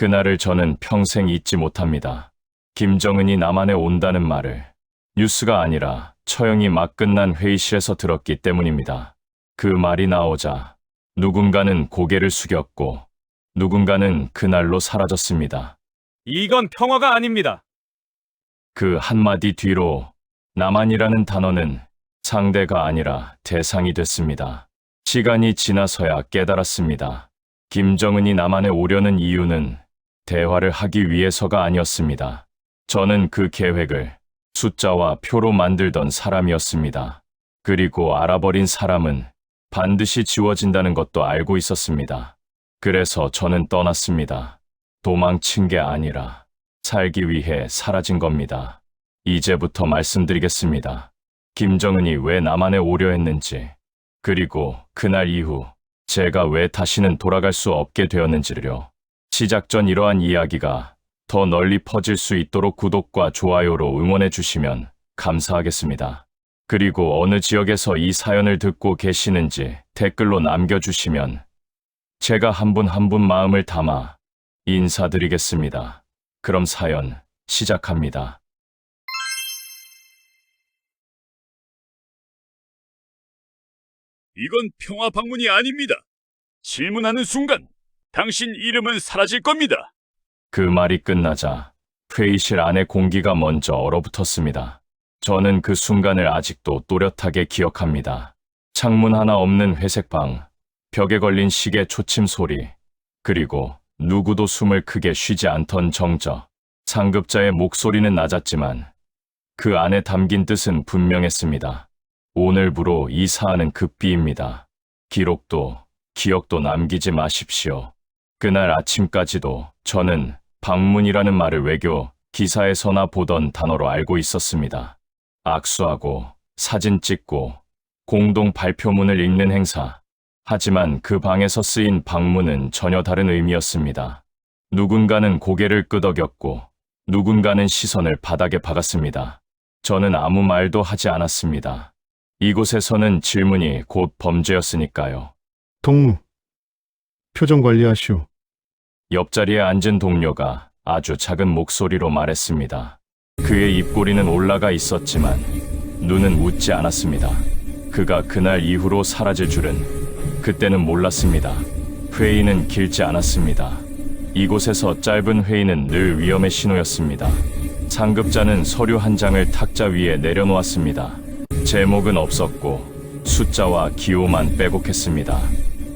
그날을 저는 평생 잊지 못합니다. 김정은이 남한에 온다는 말을 뉴스가 아니라 처형이 막 끝난 회의실에서 들었기 때문입니다. 그 말이 나오자 누군가는 고개를 숙였고 누군가는 그날로 사라졌습니다. 이건 평화가 아닙니다. 그 한마디 뒤로 남한이라는 단어는 상대가 아니라 대상이 됐습니다. 시간이 지나서야 깨달았습니다. 김정은이 남한에 오려는 이유는 대화를 하기 위해서가 아니었습니다. 저는 그 계획을 숫자와 표로 만들던 사람이었습니다. 그리고 알아버린 사람은 반드시 지워진다는 것도 알고 있었습니다. 그래서 저는 떠났습니다. 도망친 게 아니라 살기 위해 사라진 겁니다. 이제부터 말씀드리겠습니다. 김정은이 왜 남한에 오려 했는지, 그리고 그날 이후 제가 왜 다시는 돌아갈 수 없게 되었는지를요. 시작 전 이러한 이야기가 더 널리 퍼질 수 있도록 구독과 좋아요로 응원해 주시면 감사하겠습니다. 그리고 어느 지역에서 이 사연을 듣고 계시는지 댓글로 남겨주시면 제가 한 분 한 분 마음을 담아 인사드리겠습니다. 그럼 사연 시작합니다. 이건 평화 방문이 아닙니다. 질문하는 순간 당신 이름은 사라질 겁니다. 그 말이 끝나자 회의실 안의 공기가 먼저 얼어붙었습니다. 저는 그 순간을 아직도 또렷하게 기억합니다. 창문 하나 없는 회색 방, 벽에 걸린 시계 초침 소리, 그리고 누구도 숨을 크게 쉬지 않던 정적. 상급자의 목소리는 낮았지만 그 안에 담긴 뜻은 분명했습니다. 오늘부로 이 사안은 급비입니다. 기록도 기억도 남기지 마십시오. 그날 아침까지도 저는 방문이라는 말을 외교 기사에서나 보던 단어로 알고 있었습니다. 악수하고 사진 찍고 공동 발표문을 읽는 행사. 하지만 그 방에서 쓰인 방문은 전혀 다른 의미였습니다. 누군가는 고개를 끄덕였고 누군가는 시선을 바닥에 박았습니다. 저는 아무 말도 하지 않았습니다. 이곳에서는 질문이 곧 범죄였으니까요. 동무, 표정 관리하시오. 옆자리에 앉은 동료가 아주 작은 목소리로 말했습니다. 그의 입꼬리는 올라가 있었지만 눈은 웃지 않았습니다. 그가 그날 이후로 사라질 줄은 그때는 몰랐습니다. 회의는 길지 않았습니다. 이곳에서 짧은 회의는 늘 위험의 신호였습니다. 상급자는 서류 한 장을 탁자 위에 내려놓았습니다. 제목은 없었고 숫자와 기호만 빼곡했습니다.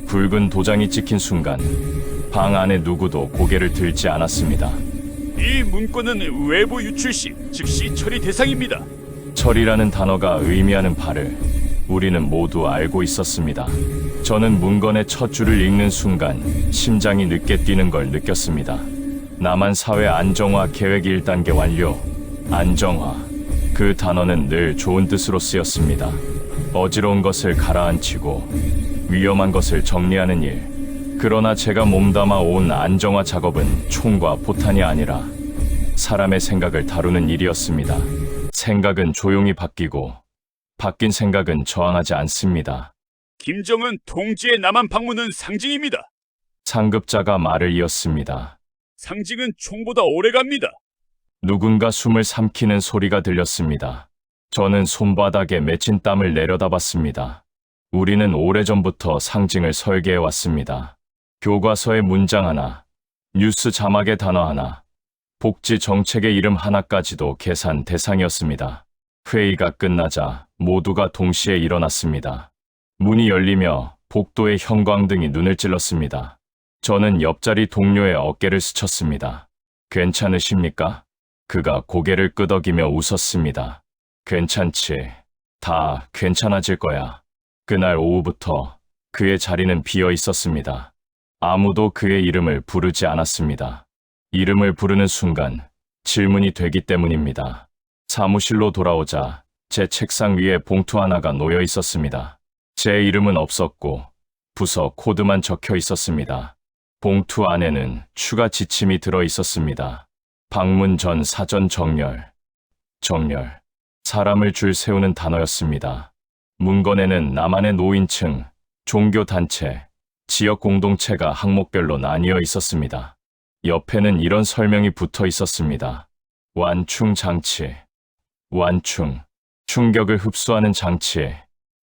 붉은 도장이 찍힌 순간 방 안에 누구도 고개를 들지 않았습니다. 이 문건은 외부 유출 시 즉시 처리 대상입니다. 처리라는 단어가 의미하는 바를 우리는 모두 알고 있었습니다. 저는 문건의 첫 줄을 읽는 순간 심장이 늦게 뛰는 걸 느꼈습니다. 남한 사회 안정화 계획 1단계 완료. 안정화. 그 단어는 늘 좋은 뜻으로 쓰였습니다. 어지러운 것을 가라앉히고 위험한 것을 정리하는 일. 그러나 제가 몸담아 온 안정화 작업은 총과 포탄이 아니라 사람의 생각을 다루는 일이었습니다. 생각은 조용히 바뀌고 바뀐 생각은 저항하지 않습니다. 김정은 동지의 남한 방문은 상징입니다. 상급자가 말을 이었습니다. 상징은 총보다 오래갑니다. 누군가 숨을 삼키는 소리가 들렸습니다. 저는 손바닥에 맺힌 땀을 내려다봤습니다. 우리는 오래전부터 상징을 설계해왔습니다. 교과서의 문장 하나, 뉴스 자막의 단어 하나, 복지 정책의 이름 하나까지도 계산 대상이었습니다. 회의가 끝나자 모두가 동시에 일어났습니다. 문이 열리며 복도의 형광등이 눈을 찔렀습니다. 저는 옆자리 동료의 어깨를 스쳤습니다. 괜찮으십니까? 그가 고개를 끄덕이며 웃었습니다. 괜찮지. 다 괜찮아질 거야. 그날 오후부터 그의 자리는 비어 있었습니다. 아무도 그의 이름을 부르지 않았습니다. 이름을 부르는 순간 질문이 되기 때문입니다. 사무실로 돌아오자 제 책상 위에 봉투 하나가 놓여 있었습니다. 제 이름은 없었고 부서 코드만 적혀 있었습니다. 봉투 안에는 추가 지침이 들어 있었습니다. 방문 전 사전 정렬. 사람을 줄 세우는 단어였습니다. 문건에는 남한의 노인층, 종교단체, 지역 공동체가 항목별로 나뉘어 있었습니다. 옆에는 이런 설명이 붙어 있었습니다. 완충 장치. 완충. 충격을 흡수하는 장치.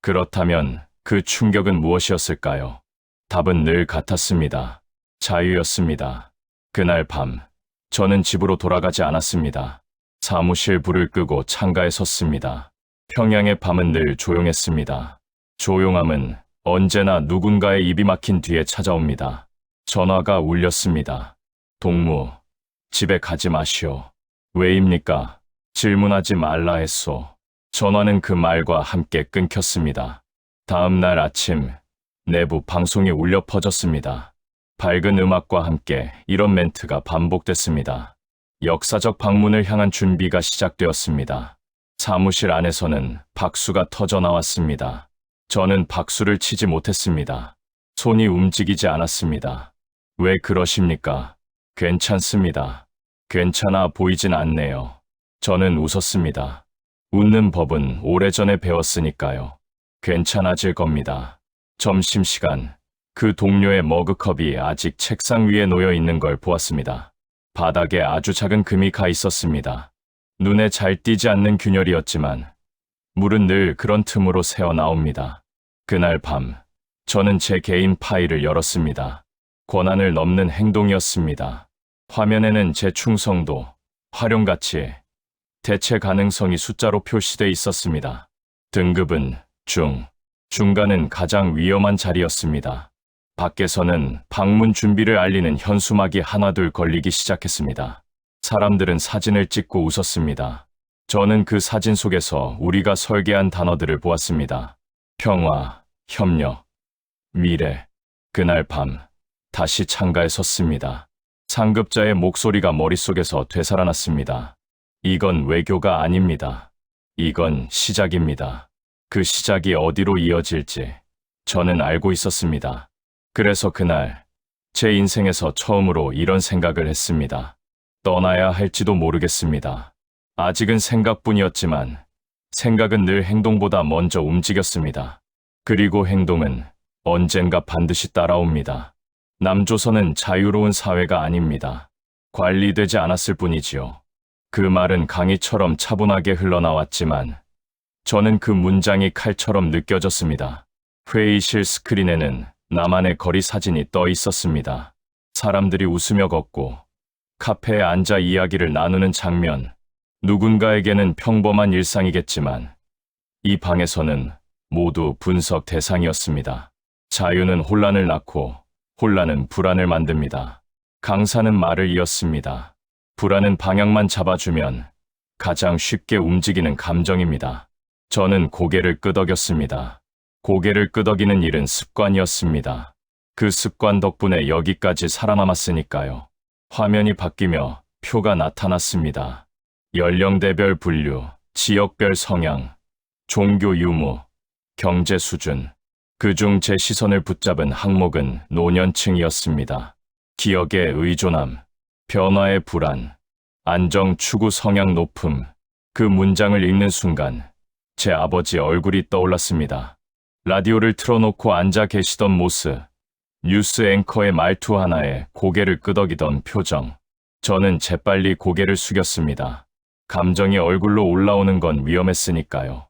그렇다면 그 충격은 무엇이었을까요? 답은 늘 같았습니다. 자유였습니다. 그날 밤, 저는 집으로 돌아가지 않았습니다. 사무실 불을 끄고 창가에 섰습니다. 평양의 밤은 늘 조용했습니다. 조용함은 언제나 누군가의 입이 막힌 뒤에 찾아옵니다. 전화가 울렸습니다. 동무, 집에 가지 마시오. 왜입니까? 질문하지 말라 했소. 전화는 그 말과 함께 끊겼습니다. 다음 날 아침, 내부 방송이 울려 퍼졌습니다. 밝은 음악과 함께 이런 멘트가 반복됐습니다. 역사적 방문을 향한 준비가 시작되었습니다. 사무실 안에서는 박수가 터져 나왔습니다. 저는 박수를 치지 못했습니다. 손이 움직이지 않았습니다. 왜 그러십니까? 괜찮습니다. 괜찮아 보이진 않네요. 저는 웃었습니다. 웃는 법은 오래전에 배웠으니까요. 괜찮아질 겁니다. 점심시간, 그 동료의 머그컵이 아직 책상 위에 놓여 있는 걸 보았습니다. 바닥에 아주 작은 금이 가 있었습니다. 눈에 잘 띄지 않는 균열이었지만 물은 늘 그런 틈으로 새어 나옵니다. 그날 밤, 저는 제 개인 파일을 열었습니다. 권한을 넘는 행동이었습니다. 화면에는 제 충성도, 활용가치, 대체 가능성이 숫자로 표시돼 있었습니다. 등급은 중, 중간은 가장 위험한 자리였습니다. 밖에서는 방문 준비를 알리는 현수막이 하나둘 걸리기 시작했습니다. 사람들은 사진을 찍고 웃었습니다. 저는 그 사진 속에서 우리가 설계한 단어들을 보았습니다. 평화, 협력, 미래. 그날 밤, 다시 창가에 섰습니다. 상급자의 목소리가 머릿속에서 되살아났습니다. 이건 외교가 아닙니다. 이건 시작입니다. 그 시작이 어디로 이어질지 저는 알고 있었습니다. 그래서 그날 제 인생에서 처음으로 이런 생각을 했습니다. 떠나야 할지도 모르겠습니다. 아직은 생각뿐이었지만 생각은 늘 행동보다 먼저 움직였습니다. 그리고 행동은 언젠가 반드시 따라옵니다. 남조선은 자유로운 사회가 아닙니다. 관리되지 않았을 뿐이지요. 그 말은 강의처럼 차분하게 흘러나왔지만 저는 그 문장이 칼처럼 느껴졌습니다. 회의실 스크린에는 나만의 거리 사진이 떠 있었습니다. 사람들이 웃으며 걷고 카페에 앉아 이야기를 나누는 장면. 누군가에게는 평범한 일상이겠지만 이 방에서는 모두 분석 대상이었습니다. 자유는 혼란을 낳고 혼란은 불안을 만듭니다. 강사는 말을 이었습니다. 불안은 방향만 잡아주면 가장 쉽게 움직이는 감정입니다. 저는 고개를 끄덕였습니다. 고개를 끄덕이는 일은 습관이었습니다. 그 습관 덕분에 여기까지 살아남았으니까요. 화면이 바뀌며 표가 나타났습니다. 연령대별 분류, 지역별 성향, 종교 유무, 경제 수준. 그중 제 시선을 붙잡은 항목은 노년층이었습니다. 기억의 의존함, 변화의 불안, 안정 추구 성향 높음. 그 문장을 읽는 순간 제 아버지 얼굴이 떠올랐습니다. 라디오를 틀어놓고 앉아 계시던 모습, 뉴스 앵커의 말투 하나에 고개를 끄덕이던 표정. 저는 재빨리 고개를 숙였습니다. 감정이 얼굴로 올라오는 건 위험했으니까요.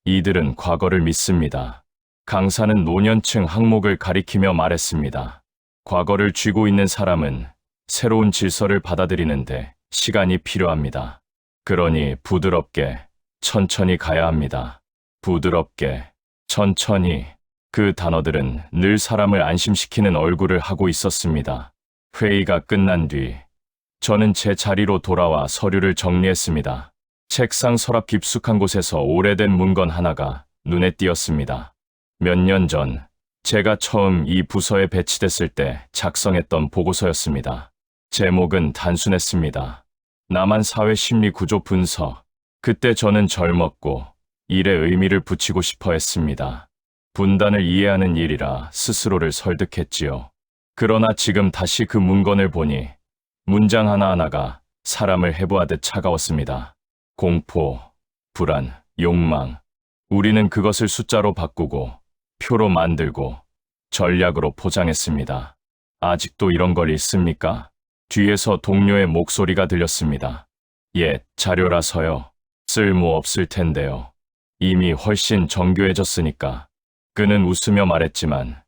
이들은 과거를 믿습니다. 강사는 노년층 항목을 가리키며 말했습니다. 과거를 쥐고 있는 사람은 새로운 질서를 받아들이는데 시간이 필요합니다. 그러니 부드럽게, 천천히 가야 합니다. 부드럽게, 천천히. 그 단어들은 늘 사람을 안심시키는 얼굴을 하고 있었습니다. 회의가 끝난 뒤 저는 제 자리로 돌아와 서류를 정리했습니다. 책상 서랍 깊숙한 곳에서 오래된 문건 하나가 눈에 띄었습니다. 몇 년 전 제가 처음 이 부서에 배치됐을 때 작성했던 보고서였습니다. 제목은 단순했습니다. 남한 사회 심리 구조 분석. 그때 저는 젊었고 일에 의미를 붙이고 싶어 했습니다. 분단을 이해하는 일이라 스스로를 설득했지요. 그러나 지금 다시 그 문건을 보니 문장 하나하나가 사람을 해부하듯 차가웠습니다. 공포, 불안, 욕망. 우리는 그것을 숫자로 바꾸고 표로 만들고 전략으로 포장했습니다. 아직도 이런 걸 읽습니까? 뒤에서 동료의 목소리가 들렸습니다. 예, 자료라서요. 쓸모 없을 텐데요. 이미 훨씬 정교해졌으니까. 그는 웃으며 말했지만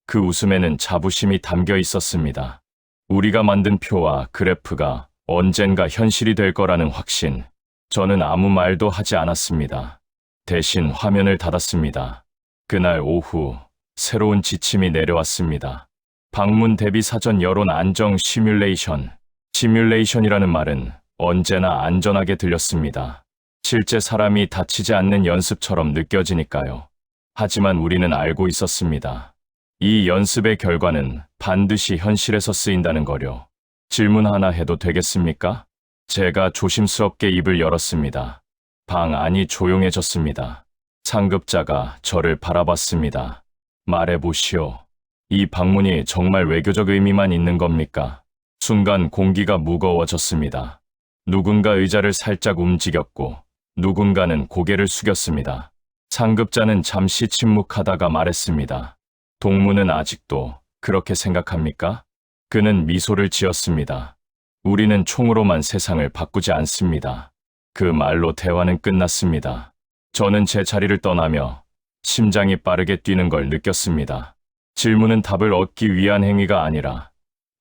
그 웃음에는 자부심이 담겨 있었습니다. 우리가 만든 표와 그래프가 언젠가 현실이 될 거라는 확신. 저는 아무 말도 하지 않았습니다. 대신 화면을 닫았습니다. 그날 오후 새로운 지침이 내려왔습니다. 방문 대비 사전 여론 안정 시뮬레이션. 시뮬레이션이라는 말은 언제나 안전하게 들렸습니다. 실제 사람이 다치지 않는 연습처럼 느껴지니까요. 하지만 우리는 알고 있었습니다. 이 연습의 결과는 반드시 현실에서 쓰인다는 거요. 질문 하나 해도 되겠습니까? 제가 조심스럽게 입을 열었습니다. 방 안이 조용해졌습니다. 상급자가 저를 바라봤습니다. 말해보시오. 이 방문이 정말 외교적 의미만 있는 겁니까? 순간 공기가 무거워졌습니다. 누군가 의자를 살짝 움직였고 누군가는 고개를 숙였습니다. 상급자는 잠시 침묵하다가 말했습니다. 동무는 아직도 그렇게 생각합니까? 그는 미소를 지었습니다. 우리는 총으로만 세상을 바꾸지 않습니다. 그 말로 대화는 끝났습니다. 저는 제 자리를 떠나며 심장이 빠르게 뛰는 걸 느꼈습니다. 질문은 답을 얻기 위한 행위가 아니라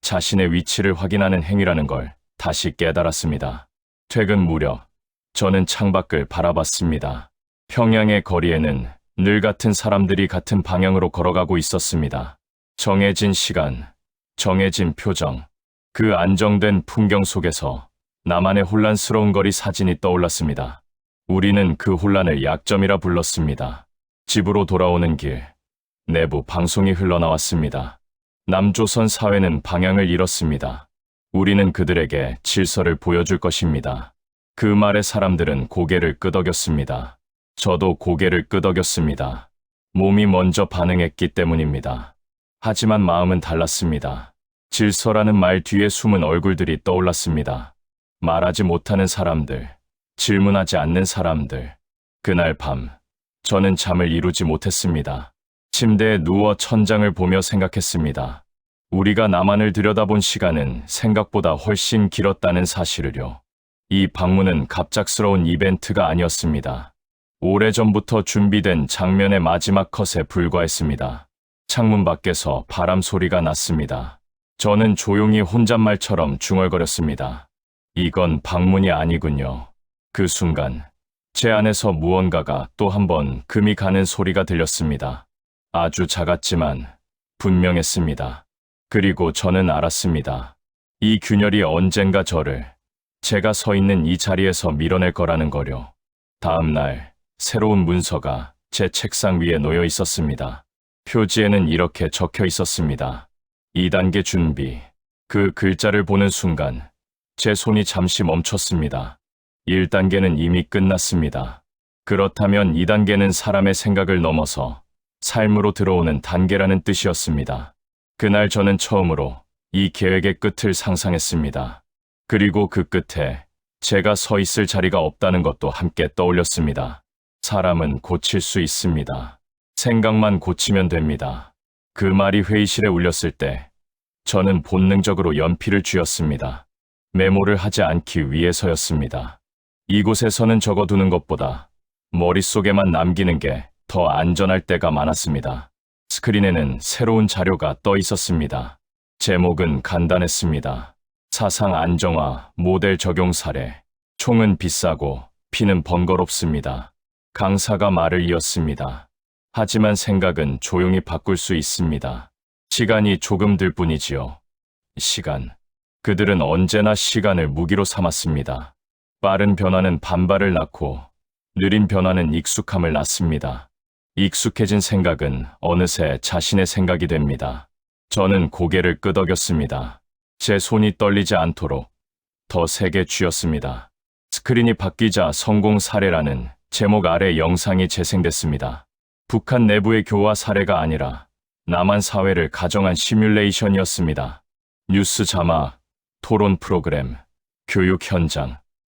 자신의 위치를 확인하는 행위라는 걸 다시 깨달았습니다. 퇴근 무렵 저는 창밖을 바라봤습니다. 평양의 거리에는 늘 같은 사람들이 같은 방향으로 걸어가고 있었습니다. 정해진 시간, 정해진 표정, 그 안정된 풍경 속에서 나만의 혼란스러운 거리 사진이 떠올랐습니다. 우리는 그 혼란을 약점이라 불렀습니다. 집으로 돌아오는 길, 내부 방송이 흘러나왔습니다. 남조선 사회는 방향을 잃었습니다. 우리는 그들에게 질서를 보여줄 것입니다. 그 말에 사람들은 고개를 끄덕였습니다. 저도 고개를 끄덕였습니다. 몸이 먼저 반응했기 때문입니다. 하지만 마음은 달랐습니다. 질서라는 말 뒤에 숨은 얼굴들이 떠올랐습니다. 말하지 못하는 사람들, 질문하지 않는 사람들. 그날 밤, 저는 잠을 이루지 못했습니다. 침대에 누워 천장을 보며 생각했습니다. 우리가 남한을 들여다본 시간은 생각보다 훨씬 길었다는 사실을요. 이 방문은 갑작스러운 이벤트가 아니었습니다. 오래전부터 준비된 장면의 마지막 컷에 불과했습니다. 창문 밖에서 바람 소리가 났습니다. 저는 조용히 혼잣말처럼 중얼거렸습니다. 이건 방문이 아니군요. 그 순간 제 안에서 무언가가 또 한 번 금이 가는 소리가 들렸습니다. 아주 작았지만 분명했습니다. 그리고 저는 알았습니다. 이 균열이 언젠가 저를 제가 서 있는 이 자리에서 밀어낼 거라는 거요. 다음 날 새로운 문서가 제 책상 위에 놓여 있었습니다. 표지에는 이렇게 적혀 있었습니다. 2단계 준비. 그 글자를 보는 순간 제 손이 잠시 멈췄습니다. 1단계는 이미 끝났습니다. 그렇다면 2단계는 사람의 생각을 넘어서 삶으로 들어오는 단계라는 뜻이었습니다. 그날 저는 처음으로 이 계획의 끝을 상상했습니다. 그리고 그 끝에 제가 서 있을 자리가 없다는 것도 함께 떠올렸습니다. 사람은 고칠 수 있습니다. 생각만 고치면 됩니다. 그 말이 회의실에 울렸을 때 저는 본능적으로 연필을 쥐었습니다. 메모를 하지 않기 위해서였습니다. 이곳에서는 적어두는 것보다 머릿속에만 남기는 게 더 안전할 때가 많았습니다. 스크린에는 새로운 자료가 떠 있었습니다. 제목은 간단했습니다. 사상 안정화 모델 적용 사례. 총은 비싸고 피는 번거롭습니다. 강사가 말을 이었습니다. 하지만 생각은 조용히 바꿀 수 있습니다. 시간이 조금 들 뿐이지요. 시간. 그들은 언제나 시간을 무기로 삼았습니다. 빠른 변화는 반발을 낳고 느린 변화는 익숙함을 낳습니다. 익숙해진 생각은 어느새 자신의 생각이 됩니다. 저는 고개를 끄덕였습니다. 제 손이 떨리지 않도록 더 세게 쥐었습니다. 스크린이 바뀌자 성공 사례라는 제목 아래 영상이 재생됐습니다. 북한 내부의 교화 사례가 아니라 남한 사회를 가정한 시뮬레이션이었습니다. 뉴스 자막, 토론 프로그램, 교육 현장.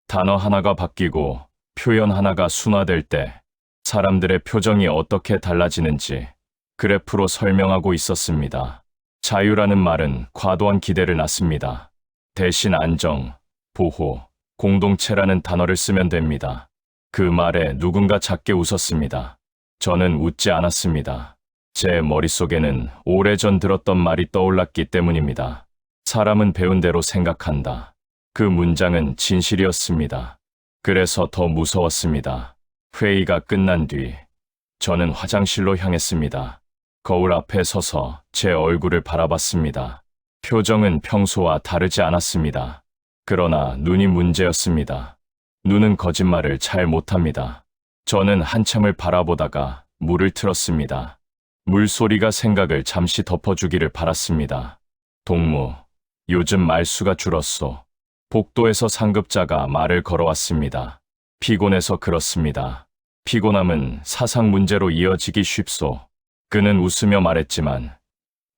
단어 하나가 바뀌고 표현 하나가 순화될 때 사람들의 표정이 어떻게 달라지는지 그래프로 설명하고 있었습니다. 자유라는 말은 과도한 기대를 낳습니다. 대신 안정, 보호, 공동체라는 단어를 쓰면 됩니다. 그 말에 누군가 작게 웃었습니다. 저는 웃지 않았습니다. 제 머릿속에는 오래전 들었던 말이 떠올랐기 때문입니다. 사람은 배운 대로 생각한다. 그 문장은 진실이었습니다. 그래서 더 무서웠습니다. 회의가 끝난 뒤 저는 화장실로 향했습니다. 거울 앞에 서서 제 얼굴을 바라봤습니다. 표정은 평소와 다르지 않았습니다. 그러나 눈이 문제였습니다. 눈은 거짓말을 잘 못합니다. 저는 한참을 바라보다가 물을 틀었습니다. 물소리가 생각을 잠시 덮어주기를 바랐습니다. 동무, 요즘 말수가 줄었소. 복도에서 상급자가 말을 걸어왔습니다. 피곤해서 그렇습니다. 피곤함은 사상 문제로 이어지기 쉽소. 그는 웃으며 말했지만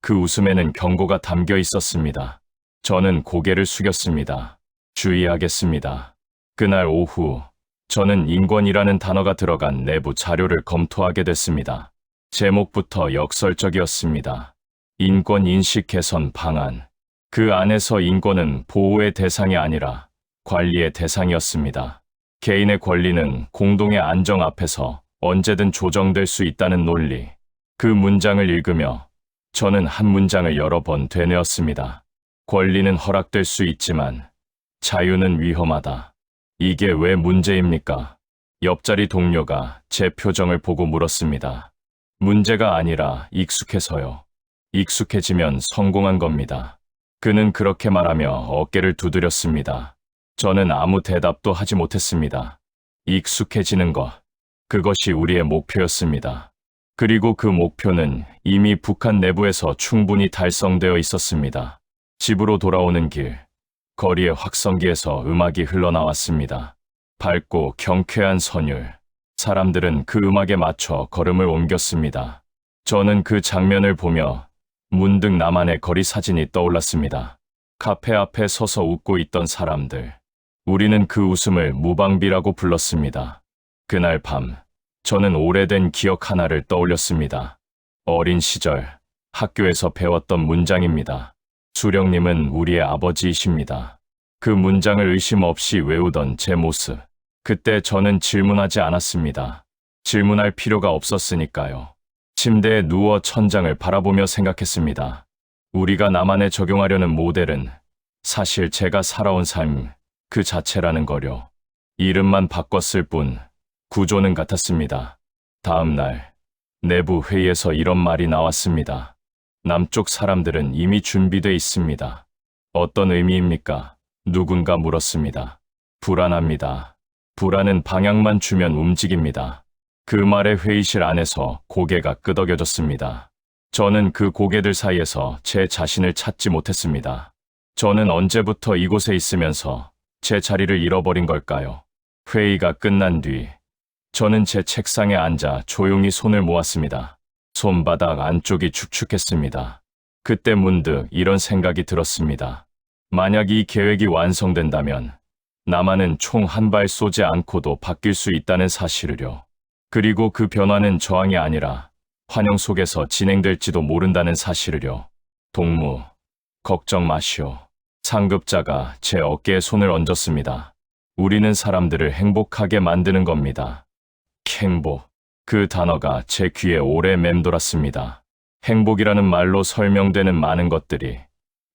그 웃음에는 경고가 담겨 있었습니다. 저는 고개를 숙였습니다. 주의하겠습니다. 그날 오후 저는 인권이라는 단어가 들어간 내부 자료를 검토하게 됐습니다. 제목부터 역설적이었습니다. 인권 인식 개선 방안. 그 안에서 인권은 보호의 대상이 아니라 관리의 대상이었습니다. 개인의 권리는 공동의 안정 앞에서 언제든 조정될 수 있다는 논리. 그 문장을 읽으며 저는 한 문장을 여러 번 되뇌었습니다. 권리는 허락될 수 있지만 자유는 위험하다. 이게 왜 문제입니까? 옆자리 동료가 제 표정을 보고 물었습니다. 문제가 아니라 익숙해서요. 익숙해지면 성공한 겁니다. 그는 그렇게 말하며 어깨를 두드렸습니다. 저는 아무 대답도 하지 못했습니다. 익숙해지는 것, 그것이 우리의 목표였습니다. 그리고 그 목표는 이미 북한 내부에서 충분히 달성되어 있었습니다. 집으로 돌아오는 길, 거리의 확성기에서 음악이 흘러나왔습니다. 밝고 경쾌한 선율. 사람들은 그 음악에 맞춰 걸음을 옮겼습니다. 저는 그 장면을 보며 문득 나만의 거리 사진이 떠올랐습니다. 카페 앞에 서서 웃고 있던 사람들. 우리는 그 웃음을 무방비라고 불렀습니다. 그날 밤, 저는 오래된 기억 하나를 떠올렸습니다. 어린 시절, 학교에서 배웠던 문장입니다. 수령님은 우리의 아버지이십니다. 그 문장을 의심 없이 외우던 제 모습. 그때 저는 질문하지 않았습니다. 질문할 필요가 없었으니까요. 침대에 누워 천장을 바라보며 생각했습니다. 우리가 남한에 적용하려는 모델은 사실 제가 살아온 삶 그 자체라는 거요. 이름만 바꿨을 뿐 구조는 같았습니다. 다음 날 내부 회의에서 이런 말이 나왔습니다. 남쪽 사람들은 이미 준비돼 있습니다. 어떤 의미입니까? 누군가 물었습니다. 불안합니다. 불안은 방향만 주면 움직입니다. 그 말에 회의실 안에서 고개가 끄덕여졌습니다. 저는 그 고개들 사이에서 제 자신을 찾지 못했습니다. 저는 언제부터 이곳에 있으면서 제 자리를 잃어버린 걸까요? 회의가 끝난 뒤 저는 제 책상에 앉아 조용히 손을 모았습니다. 손바닥 안쪽이 축축했습니다. 그때 문득 이런 생각이 들었습니다. 만약 이 계획이 완성된다면 남한은 총 한 발 쏘지 않고도 바뀔 수 있다는 사실을요. 그리고 그 변화는 저항이 아니라 환영 속에서 진행될지도 모른다는 사실을요. 동무, 걱정 마시오. 상급자가 제 어깨에 손을 얹었습니다. 우리는 사람들을 행복하게 만드는 겁니다. 행복. 그 단어가 제 귀에 오래 맴돌았습니다. 행복이라는 말로 설명되는 많은 것들이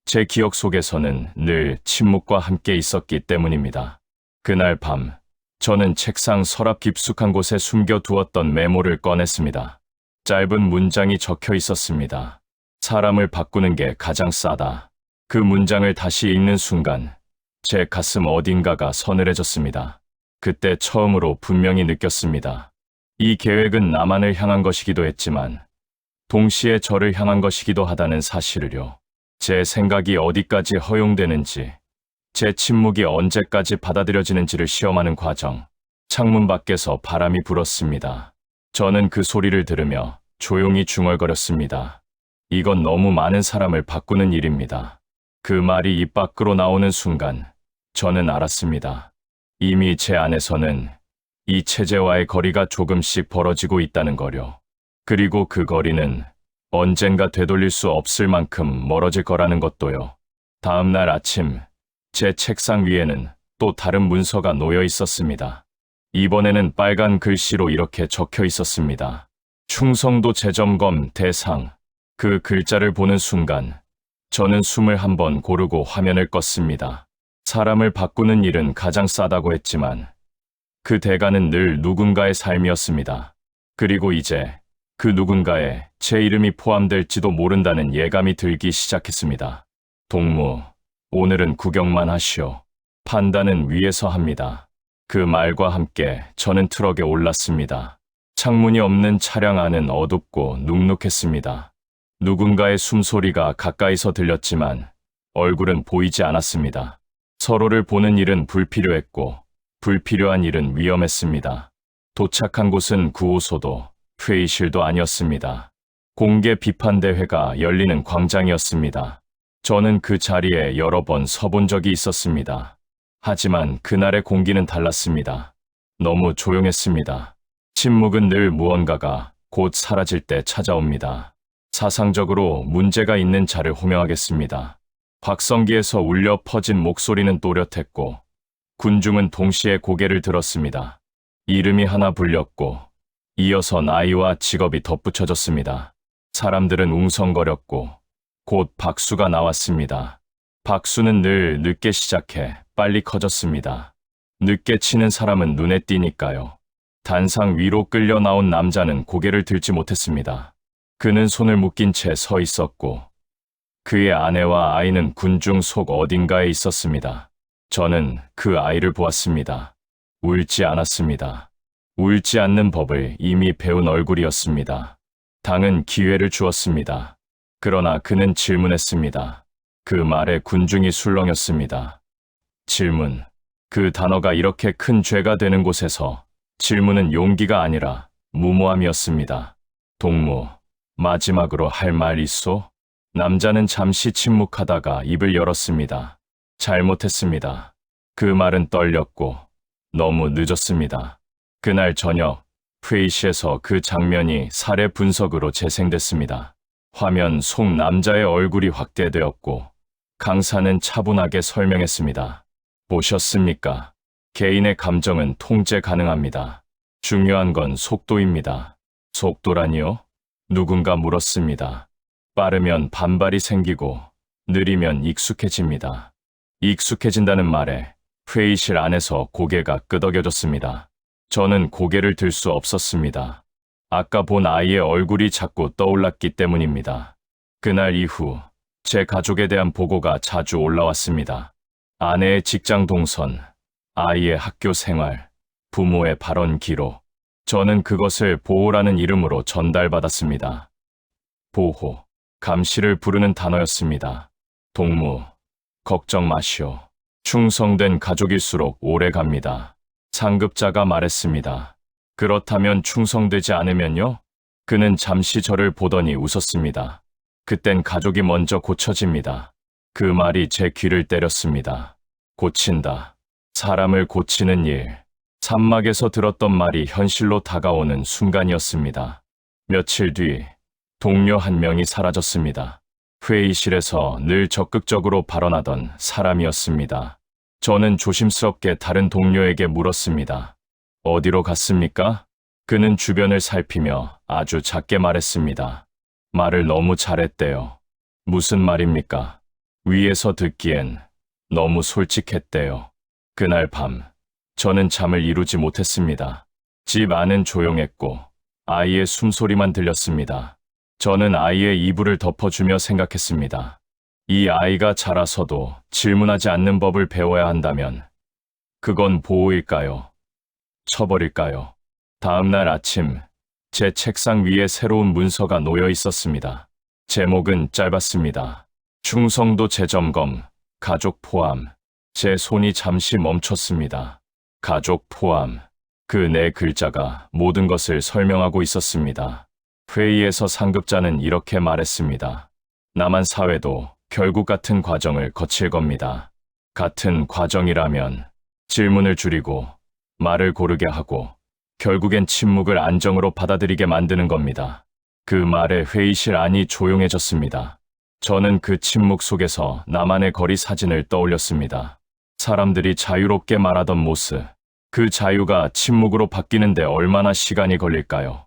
제 기억 속에서는 늘 침묵과 함께 있었기 때문입니다. 그날 밤, 저는 책상 서랍 깊숙한 곳에 숨겨두었던 메모를 꺼냈습니다. 짧은 문장이 적혀 있었습니다. 사람을 바꾸는 게 가장 싸다. 그 문장을 다시 읽는 순간 제 가슴 어딘가가 서늘해졌습니다. 그때 처음으로 분명히 느꼈습니다. 이 계획은 나만을 향한 것이기도 했지만 동시에 저를 향한 것이기도 하다는 사실을요. 제 생각이 어디까지 허용되는지, 제 침묵이 언제까지 받아들여지는지를 시험하는 과정. 창문 밖에서 바람이 불었습니다. 저는 그 소리를 들으며 조용히 중얼거렸습니다. 이건 너무 많은 사람을 바꾸는 일입니다. 그 말이 입 밖으로 나오는 순간 저는 알았습니다. 이미 제 안에서는 이 체제와의 거리가 조금씩 벌어지고 있다는 거요. 그리고 그 거리는 언젠가 되돌릴 수 없을 만큼 멀어질 거라는 것도요. 다음 날 아침, 제 책상 위에는 또 다른 문서가 놓여 있었습니다. 이번에는 빨간 글씨로 이렇게 적혀 있었습니다. 충성도 재점검 대상. 그 글자를 보는 순간 저는 숨을 한번 고르고 화면을 껐습니다. 사람을 바꾸는 일은 가장 싸다고 했지만 그 대가는 늘 누군가의 삶이었습니다. 그리고 이제 그 누군가에 제 이름이 포함될지도 모른다는 예감이 들기 시작했습니다. 동무, 오늘은 구경만 하시오. 판단은 위에서 합니다. 그 말과 함께 저는 트럭에 올랐습니다. 창문이 없는 차량 안은 어둡고 눅눅했습니다. 누군가의 숨소리가 가까이서 들렸지만 얼굴은 보이지 않았습니다. 서로를 보는 일은 불필요했고 불필요한 일은 위험했습니다. 도착한 곳은 구호소도 회의실도 아니었습니다. 공개 비판대회가 열리는 광장이었습니다. 저는 그 자리에 여러 번 서본 적이 있었습니다. 하지만 그날의 공기는 달랐습니다. 너무 조용했습니다. 침묵은 늘 무언가가 곧 사라질 때 찾아옵니다. 사상적으로 문제가 있는 자를 호명하겠습니다. 확성기에서 울려 퍼진 목소리는 또렷했고 군중은 동시에 고개를 들었습니다. 이름이 하나 불렸고 이어서 나이와 직업이 덧붙여졌습니다. 사람들은 웅성거렸고 곧 박수가 나왔습니다. 박수는 늘 늦게 시작해 빨리 커졌습니다. 늦게 치는 사람은 눈에 띄니까요. 단상 위로 끌려 나온 남자는 고개를 들지 못했습니다. 그는 손을 묶인 채 서 있었고 그의 아내와 아이는 군중 속 어딘가에 있었습니다. 저는 그 아이를 보았습니다. 울지 않았습니다. 울지 않는 법을 이미 배운 얼굴이었습니다. 당은 기회를 주었습니다. 그러나 그는 질문했습니다. 그 말에 군중이 술렁였습니다. 질문. 그 단어가 이렇게 큰 죄가 되는 곳에서 질문은 용기가 아니라 무모함이었습니다. 동무, 마지막으로 할 말 있소? 남자는 잠시 침묵하다가 입을 열었습니다. 잘못했습니다. 그 말은 떨렸고 너무 늦었습니다. 그날 저녁 회의실에서 그 장면이 사례 분석으로 재생됐습니다. 화면 속 남자의 얼굴이 확대되었고 강사는 차분하게 설명했습니다. 보셨습니까? 개인의 감정은 통제 가능합니다. 중요한 건 속도입니다. 속도라니요? 누군가 물었습니다. 빠르면 반발이 생기고 느리면 익숙해집니다. 익숙해진다는 말에 회의실 안에서 고개가 끄덕여졌습니다. 저는 고개를 들 수 없었습니다. 아까 본 아이의 얼굴이 자꾸 떠올랐기 때문입니다. 그날 이후 제 가족에 대한 보고가 자주 올라왔습니다. 아내의 직장 동선, 아이의 학교 생활, 부모의 발언 기록. 저는 그것을 보호라는 이름으로 전달받았습니다. 보호, 감시를 부르는 단어였습니다. 동무, 걱정 마시오. 충성된 가족일수록 오래 갑니다. 상급자가 말했습니다. 그렇다면 충성되지 않으면요? 그는 잠시 저를 보더니 웃었습니다. 그땐 가족이 먼저 고쳐집니다. 그 말이 제 귀를 때렸습니다. 고친다. 사람을 고치는 일. 산막에서 들었던 말이 현실로 다가오는 순간이었습니다. 며칠 뒤 동료 한 명이 사라졌습니다. 회의실에서 늘 적극적으로 발언하던 사람이었습니다. 저는 조심스럽게 다른 동료에게 물었습니다. 어디로 갔습니까? 그는 주변을 살피며 아주 작게 말했습니다. 말을 너무 잘했대요. 무슨 말입니까? 위에서 듣기엔 너무 솔직했대요. 그날 밤, 저는 잠을 이루지 못했습니다. 집 안은 조용했고 아이의 숨소리만 들렸습니다. 저는 아이의 이불을 덮어주며 생각했습니다. 이 아이가 자라서도 질문하지 않는 법을 배워야 한다면 그건 보호일까요? 처벌일까요? 다음 날 아침 제 책상 위에 새로운 문서가 놓여 있었습니다. 제목은 짧았습니다. 충성도 재점검, 가족 포함. 제 손이 잠시 멈췄습니다. 가족 포함. 그 네 글자가 모든 것을 설명하고 있었습니다. 회의에서 상급자는 이렇게 말했습니다. 남한 사회도 결국 같은 과정을 거칠 겁니다. 같은 과정이라면 질문을 줄이고 말을 고르게 하고 결국엔 침묵을 안정으로 받아들이게 만드는 겁니다. 그 말에 회의실 안이 조용해졌습니다. 저는 그 침묵 속에서 나만의 거리 사진을 떠올렸습니다. 사람들이 자유롭게 말하던 모습, 그 자유가 침묵으로 바뀌는데 얼마나 시간이 걸릴까요?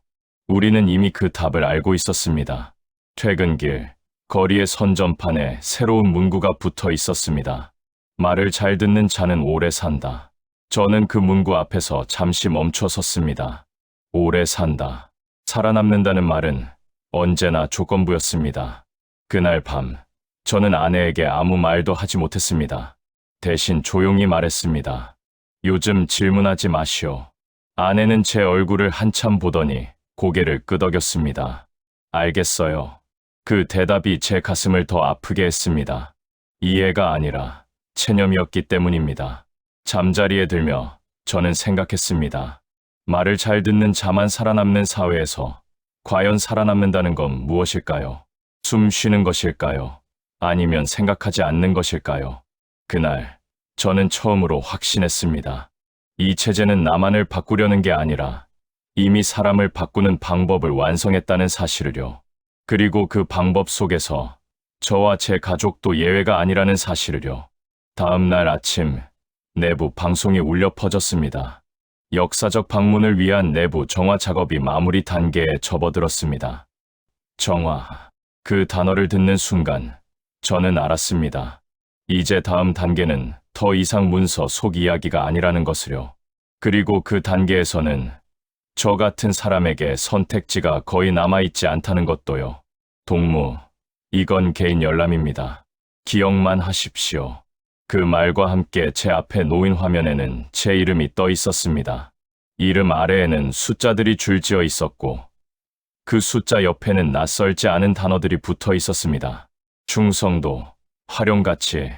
우리는 이미 그 답을 알고 있었습니다. 퇴근길, 거리의 선전판에 새로운 문구가 붙어 있었습니다. 말을 잘 듣는 자는 오래 산다. 저는 그 문구 앞에서 잠시 멈춰 섰습니다. 오래 산다. 살아남는다는 말은 언제나 조건부였습니다. 그날 밤, 저는 아내에게 아무 말도 하지 못했습니다. 대신 조용히 말했습니다. 요즘 질문하지 마시오. 아내는 제 얼굴을 한참 보더니 고개를 끄덕였습니다. 알겠어요. 그 대답이 제 가슴을 더 아프게 했습니다. 이해가 아니라 체념이었기 때문입니다. 잠자리에 들며 저는 생각했습니다. 말을 잘 듣는 자만 살아남는 사회에서 과연 살아남는다는 건 무엇일까요? 숨 쉬는 것일까요? 아니면 생각하지 않는 것일까요? 그날 저는 처음으로 확신했습니다. 이 체제는 나만을 바꾸려는 게 아니라 이미 사람을 바꾸는 방법을 완성했다는 사실을요. 그리고 그 방법 속에서 저와 제 가족도 예외가 아니라는 사실을요. 다음 날 아침 내부 방송이 울려 퍼졌습니다. 역사적 방문을 위한 내부 정화 작업이 마무리 단계에 접어들었습니다. 정화, 그 단어를 듣는 순간 저는 알았습니다. 이제 다음 단계는 더 이상 문서 속 이야기가 아니라는 것을요. 그리고 그 단계에서는 저 같은 사람에게 선택지가 거의 남아있지 않다는 것도요. 동무, 이건 개인 열람입니다. 기억만 하십시오. 그 말과 함께 제 앞에 놓인 화면에는 제 이름이 떠 있었습니다. 이름 아래에는 숫자들이 줄지어 있었고 그 숫자 옆에는 낯설지 않은 단어들이 붙어 있었습니다. 충성도, 활용가치,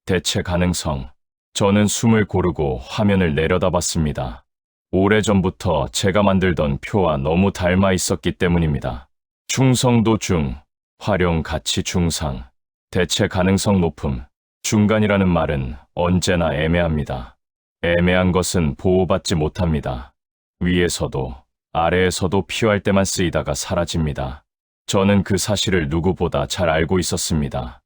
대체 가능성. 저는 숨을 고르고 화면을 내려다봤습니다. 오래전부터 제가 만들던 표와 너무 닮아 있었기 때문입니다. 충성도 중, 활용 가치 중상, 대체 가능성 높음. 중간이라는 말은 언제나 애매합니다. 애매한 것은 보호받지 못합니다. 위에서도 아래에서도 필요할 때만 쓰이다가 사라집니다. 저는 그 사실을 누구보다 잘 알고 있었습니다.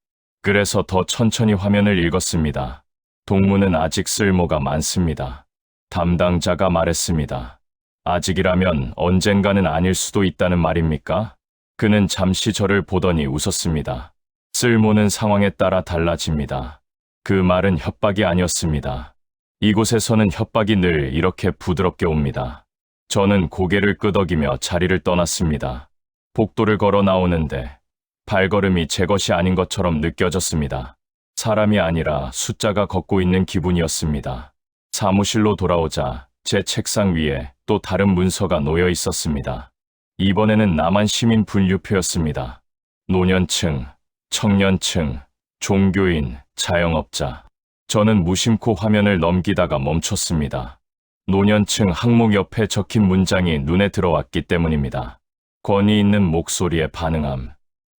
그래서 더 천천히 화면을 읽었습니다. 동무는 아직 쓸모가 많습니다. 담당자가 말했습니다. 아직이라면 언젠가는 아닐 수도 있다는 말입니까? 그는 잠시 저를 보더니 웃었습니다. 쓸모는 상황에 따라 달라집니다. 그 말은 협박이 아니었습니다. 이곳에서는 협박이 늘 이렇게 부드럽게 옵니다. 저는 고개를 끄덕이며 자리를 떠났습니다. 복도를 걸어 나오는데 발걸음이 제 것이 아닌 것처럼 느껴졌습니다. 사람이 아니라 숫자가 걷고 있는 기분이었습니다. 사무실로 돌아오자 제 책상 위에 또 다른 문서가 놓여 있었습니다. 이번에는 남한 시민 분류표였습니다. 노년층, 청년층, 종교인, 자영업자. 저는 무심코 화면을 넘기다가 멈췄습니다. 노년층 항목 옆에 적힌 문장이 눈에 들어왔기 때문입니다. 권위 있는 목소리에 반응함,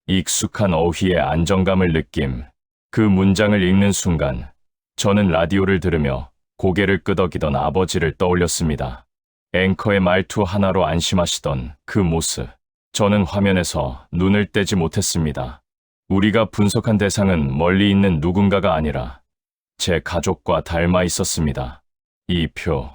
익숙한 어휘의 안정감을 느낌. 그 문장을 읽는 순간 저는 라디오를 들으며 고개를 끄덕이던 아버지를 떠올렸습니다. 앵커의 말투 하나로 안심하시던 그 모습. 저는 화면에서 눈을 떼지 못했습니다. 우리가 분석한 대상은 멀리 있는 누군가가 아니라 제 가족과 닮아 있었습니다. 이 표,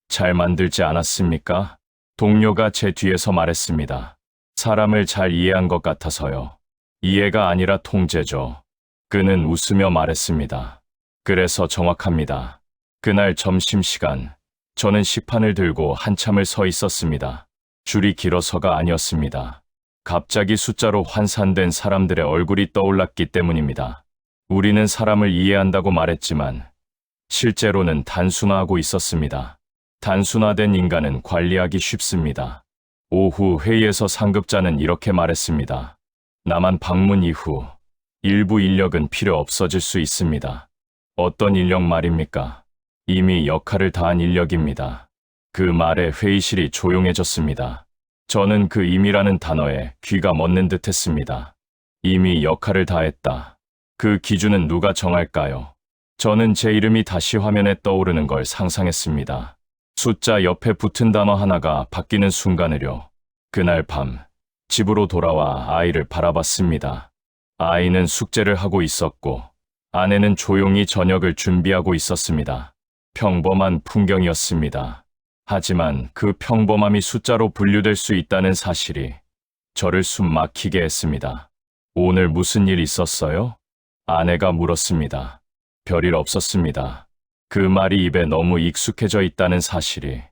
잘 만들지 않았습니까? 동료가 제 뒤에서 말했습니다. 사람을 잘 이해한 것 같아서요. 이해가 아니라 통제죠. 그는 웃으며 말했습니다. 그래서 정확합니다. 그날 점심시간, 저는 식판을 들고 한참을 서 있었습니다. 줄이 길어서가 아니었습니다. 갑자기 숫자로 환산된 사람들의 얼굴이 떠올랐기 때문입니다. 우리는 사람을 이해한다고 말했지만 실제로는 단순화하고 있었습니다. 단순화된 인간은 관리하기 쉽습니다. 오후 회의에서 상급자는 이렇게 말했습니다. 남한 방문 이후 일부 인력은 필요 없어질 수 있습니다. 어떤 인력 말입니까? 이미 역할을 다한 인력입니다. 그 말에 회의실이 조용해졌습니다. 저는 그 임이라는 단어에 귀가 멎는 듯 했습니다. 이미 역할을 다했다. 그 기준은 누가 정할까요? 저는 제 이름이 다시 화면에 떠오르는 걸 상상했습니다. 숫자 옆에 붙은 단어 하나가 바뀌는 순간을요. 그날 밤, 집으로 돌아와 아이를 바라봤습니다. 아이는 숙제를 하고 있었고, 아내는 조용히 저녁을 준비하고 있었습니다. 평범한 풍경이었습니다. 하지만 그 평범함이 숫자로 분류될 수 있다는 사실이 저를 숨 막히게 했습니다. 오늘 무슨 일 있었어요? 아내가 물었습니다. 별일 없었습니다. 그 말이 입에 너무 익숙해져 있다는 사실이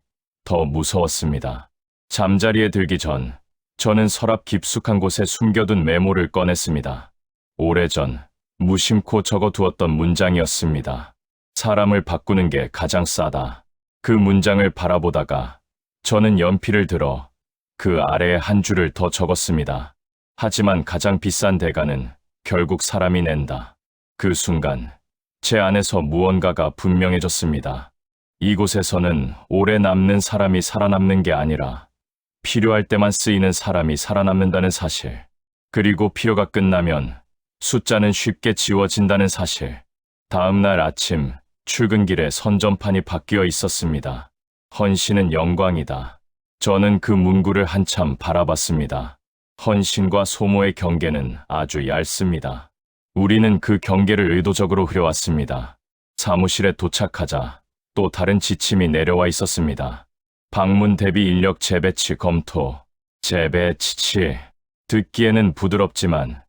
더 무서웠습니다. 잠자리에 들기 전 저는 서랍 깊숙한 곳에 숨겨둔 메모를 꺼냈습니다. 오래전 무심코 적어두었던 문장이었습니다. 사람을 바꾸는 게 가장 싸다. 그 문장을 바라보다가 저는 연필을 들어 그 아래에 한 줄을 더 적었습니다. 하지만 가장 비싼 대가는 결국 사람이 낸다. 그 순간 제 안에서 무언가가 분명해졌습니다. 이곳에서는 오래 남는 사람이 살아남는 게 아니라 필요할 때만 쓰이는 사람이 살아남는다는 사실, 그리고 필요가 끝나면 숫자는 쉽게 지워진다는 사실. 다음 날 아침 출근길에 선전판이 바뀌어 있었습니다. 헌신은 영광이다. 저는 그 문구를 한참 바라봤습니다. 헌신과 소모의 경계는 아주 얇습니다. 우리는 그 경계를 의도적으로 흐려왔습니다. 사무실에 도착하자 또 다른 지침이 내려와 있었습니다. 방문 대비 인력 재배치 검토. 재배치. 듣기에는 부드럽지만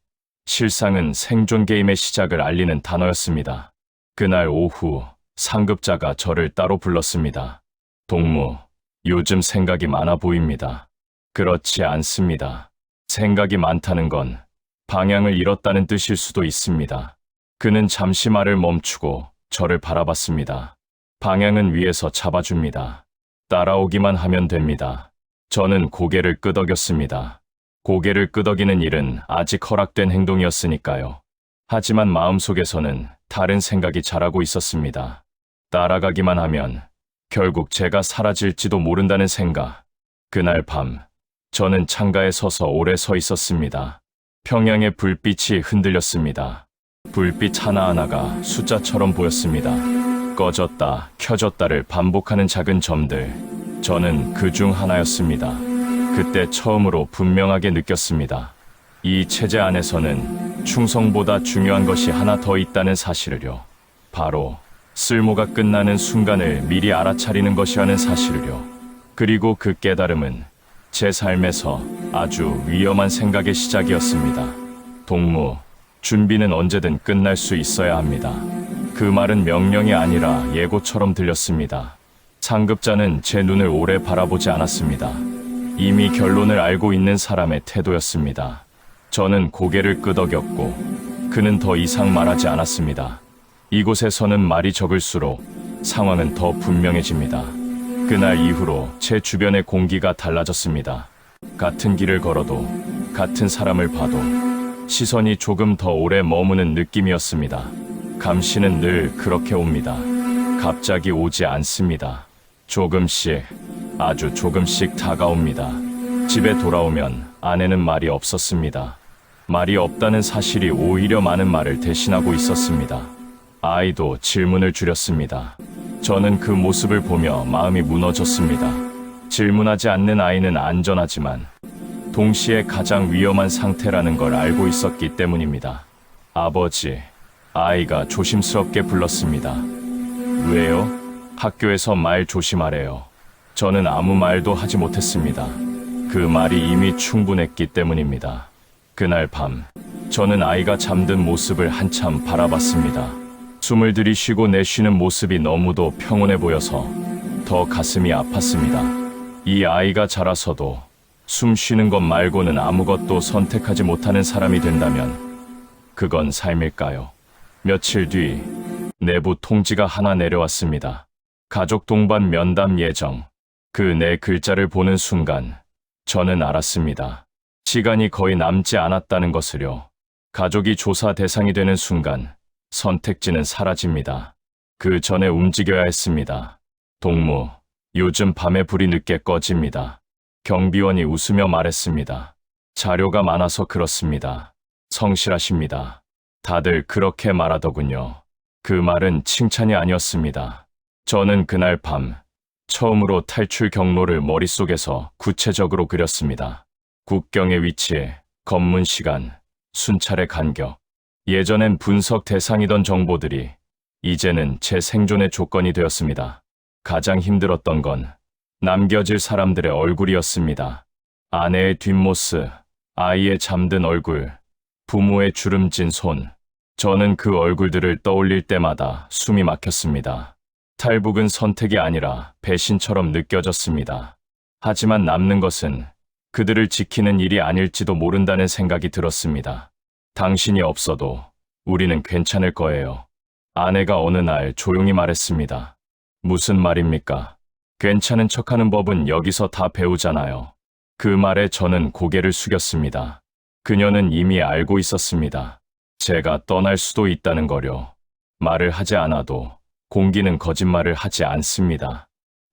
실상은 생존 게임의 시작을 알리는 단어였습니다. 그날 오후 상급자가 저를 따로 불렀습니다. 동무, 요즘 생각이 많아 보입니다. 그렇지 않습니다. 생각이 많다는 건 방향을 잃었다는 뜻일 수도 있습니다. 그는 잠시 말을 멈추고 저를 바라봤습니다. 방향은 위에서 잡아줍니다. 따라오기만 하면 됩니다. 저는 고개를 끄덕였습니다. 고개를 끄덕이는 일은 아직 허락된 행동이었으니까요. 하지만 마음속에서는 다른 생각이 자라고 있었습니다. 따라가기만 하면 결국 제가 사라질지도 모른다는 생각. 그날 밤 저는 창가에 서서 오래 서 있었습니다. 평양의 불빛이 흔들렸습니다. 불빛 하나하나가 숫자처럼 보였습니다. 꺼졌다, 켜졌다를 반복하는 작은 점들. 저는 그 중 하나였습니다. 그때 처음으로 분명하게 느꼈습니다. 이 체제 안에서는 충성보다 중요한 것이 하나 더 있다는 사실을요. 바로 쓸모가 끝나는 순간을 미리 알아차리는 것이라는 사실을요. 그리고 그 깨달음은 제 삶에서 아주 위험한 생각의 시작이었습니다. 동무, 준비는 언제든 끝날 수 있어야 합니다. 그 말은 명령이 아니라 예고처럼 들렸습니다. 상급자는 제 눈을 오래 바라보지 않았습니다. 이미 결론을 알고 있는 사람의 태도였습니다. 저는 고개를 끄덕였고 그는 더 이상 말하지 않았습니다. 이곳에서는 말이 적을수록 상황은 더 분명해집니다. 그날 이후로 제 주변의 공기가 달라졌습니다. 같은 길을 걸어도 같은 사람을 봐도 시선이 조금 더 오래 머무는 느낌이었습니다. 감시는 늘 그렇게 옵니다. 갑자기 오지 않습니다. 조금씩, 아주 조금씩 다가옵니다. 집에 돌아오면 아내는 말이 없었습니다. 말이 없다는 사실이 오히려 많은 말을 대신하고 있었습니다. 아이도 질문을 줄였습니다. 저는 그 모습을 보며 마음이 무너졌습니다. 질문하지 않는 아이는 안전하지만 동시에 가장 위험한 상태라는 걸 알고 있었기 때문입니다. 아버지, 아이가 조심스럽게 불렀습니다. 왜요? 학교에서 말 조심하래요. 저는 아무 말도 하지 못했습니다. 그 말이 이미 충분했기 때문입니다. 그날 밤, 저는 아이가 잠든 모습을 한참 바라봤습니다. 숨을 들이쉬고 내쉬는 모습이 너무도 평온해 보여서 더 가슴이 아팠습니다. 이 아이가 자라서도 숨 쉬는 것 말고는 아무것도 선택하지 못하는 사람이 된다면 그건 삶일까요? 며칠 뒤 내부 통지가 하나 내려왔습니다. 가족 동반 면담 예정. 그 네 글자를 보는 순간 저는 알았습니다. 시간이 거의 남지 않았다는 것을요. 가족이 조사 대상이 되는 순간 선택지는 사라집니다. 그 전에 움직여야 했습니다. 동무, 요즘 밤에 불이 늦게 꺼집니다. 경비원이 웃으며 말했습니다. 자료가 많아서 그렇습니다. 성실하십니다. 다들 그렇게 말하더군요. 그 말은 칭찬이 아니었습니다. 저는 그날 밤 처음으로 탈출 경로를 머릿속에서 구체적으로 그렸습니다. 국경의 위치에, 검문 시간, 순찰의 간격. 예전엔 분석 대상이던 정보들이 이제는 제 생존의 조건이 되었습니다. 가장 힘들었던 건 남겨질 사람들의 얼굴이었습니다. 아내의 뒷모습, 아이의 잠든 얼굴, 부모의 주름진 손. 저는 그 얼굴들을 떠올릴 때마다 숨이 막혔습니다. 탈북은 선택이 아니라 배신처럼 느껴졌습니다. 하지만 남는 것은 그들을 지키는 일이 아닐지도 모른다는 생각이 들었습니다. 당신이 없어도 우리는 괜찮을 거예요. 아내가 어느 날 조용히 말했습니다. 무슨 말입니까? 괜찮은 척하는 법은 여기서 다 배우잖아요. 그 말에 저는 고개를 숙였습니다. 그녀는 이미 알고 있었습니다. 제가 떠날 수도 있다는 거요. 말을 하지 않아도 공기는 거짓말을 하지 않습니다.